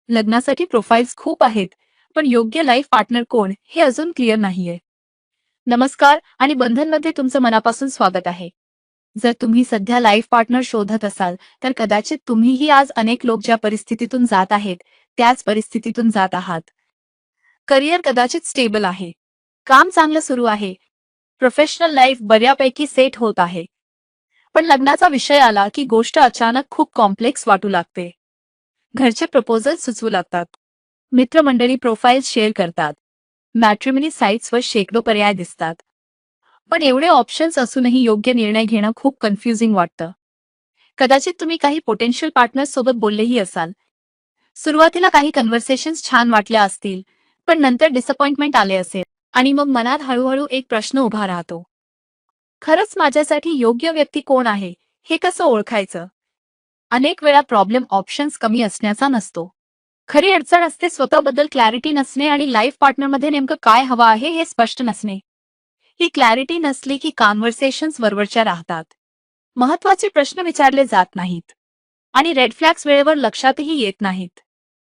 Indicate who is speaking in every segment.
Speaker 1: लग्नासाठी प्रोफाईल्स खूप आहेत, पण योग्य लाईफ पार्टनर कोण हे अजून क्लिअर नाहीये. नमस्कार आणि बंधनमध्ये तुमचं मनापासून स्वागत आहे. जर तुम्ही सध्या लाईफ पार्टनर शोधत असाल, तर कदाचित तुम्हीही आज अनेक लोक ज्या परिस्थितीतून जात आहेत, त्याच परिस्थितीतून जात आहात. करिअर कदाचित स्टेबल आहे, काम चांगलं सुरू आहे, प्रोफेशनल लाईफ बऱ्यापैकी सेट होत आहे. पण लग्नाचा विषय आला की गोष्ट अचानक खूप कॉम्प्लेक्स वाटू लागते. घरचे प्रपोजल सुचवू लागतात, मित्रमंडळी प्रोफाईल्स शेअर करतात, मॅट्रिमनी साइट्सवर शेकडो पर्याय दिसतात. पण एवढे ऑप्शन्स असूनही योग्य निर्णय घेणं खूप कन्फ्युजिंग वाटतं. कदाचित तुम्ही काही पोटेन्शियल पार्टनर्स सोबत बोललेही असाल. सुरुवातीला काही कन्व्हर्सेशन्स छान वाटल्या असतील, पण नंतर डिसअपॉइंटमेंट आले असेल आणि मग मनात हळूहळू एक प्रश्न उभा राहतो. खरंच माझ्यासाठी योग्य व्यक्ती कोण आहे, हे कसं ओळखायचं? अनेक वेळा प्रॉब्लेम ऑप्शन्स कमी असण्याचा नसतो. खरी अडचण असते स्वतःबद्दल क्लॅरिटी नसणे आणि लाईफ पार्टनरमध्ये नेमकं काय हवं आहे हे स्पष्ट नसणे. ही क्लॅरिटी नसली की कॉन्व्हर्सेशन्स वरवरच्या राहतात, महत्वाचे प्रश्न विचारले जात नाहीत आणि रेड फ्लॅग्स वेळेवर लक्षातही येत नाहीत.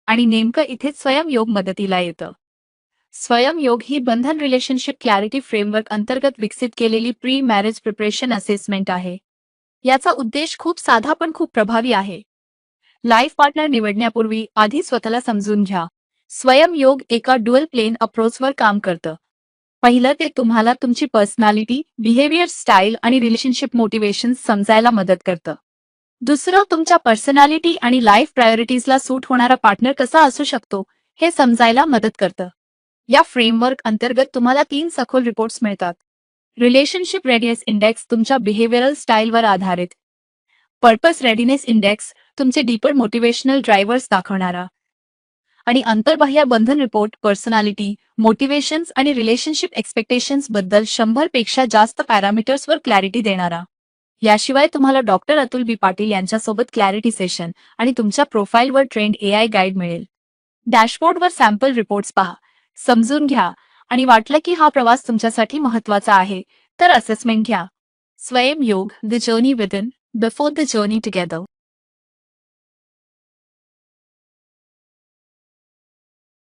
Speaker 1: आणि नेमकं इथेच स्वयंयोग मदतीला येतं. स्वयंयोग ही बंधन रिलेशनशिप क्लॅरिटी फ्रेमवर्क अंतर्गत विकसित केलेली प्री मॅरेज प्रिपरेशन असेसमेंट आहे. याचा उद्देश खूप साधा पण खूप प्रभावी आहे. लाईफ पार्टनर निवडण्यापूर्वी आधी स्वतःला समजून घ्या. स्वयंयोग एका ड्युअल प्लेन अप्रोचवर काम करतं. पहिलं ते तुम्हाला तुमची पर्सनॅलिटी, बिहेवियर स्टाईल आणि रिलेशनशिप मोटिवेशन्स समजायला मदत करतं. दुसरं तुमच्या पर्सनॅलिटी आणि लाईफ प्रायोरिटीजला सूट होणारा पार्टनर कसा असू शकतो हे समजायला मदत करतं. या फ्रेमवर्क अंतर्गत तुम्हाला 3 सखोल रिपोर्ट्स मिळतात. रिलेशनशिप रेडिनेस इंडेक्स तुमच्या बिहेवियरल स्टाईलवर आधारित, पर्पस रेडिनेस इंडेक्स तुमचे डीपर मोटिवेशनल ड्रायव्हर्स दाखवणारा आणि अंतर्बाह्य बंधन रिपोर्ट पर्सनॅलिटी, मोटिवेशन्स आणि रिलेशनशिप एक्सपेक्टेशन्स बद्दल 100 पेक्षा जास्त पॅरामीटर्सवर क्लॅरिटी देणारा. याशिवाय तुम्हाला डॉक्टर अतुल बी पाटील यांच्यासोबत क्लॅरिटी सेशन आणि तुमच्या प्रोफाईलवर ट्रेंड AI गाईड मिळेल. डॅशबोर्डवर सॅम्पल रिपोर्ट्स पहा, समजून घ्या आणि वाटलं की हा प्रवास तुमच्यासाठी महत्त्वाचा आहे तर असेसमेंट घ्या. Swayamyog, the journey within, before the journey together.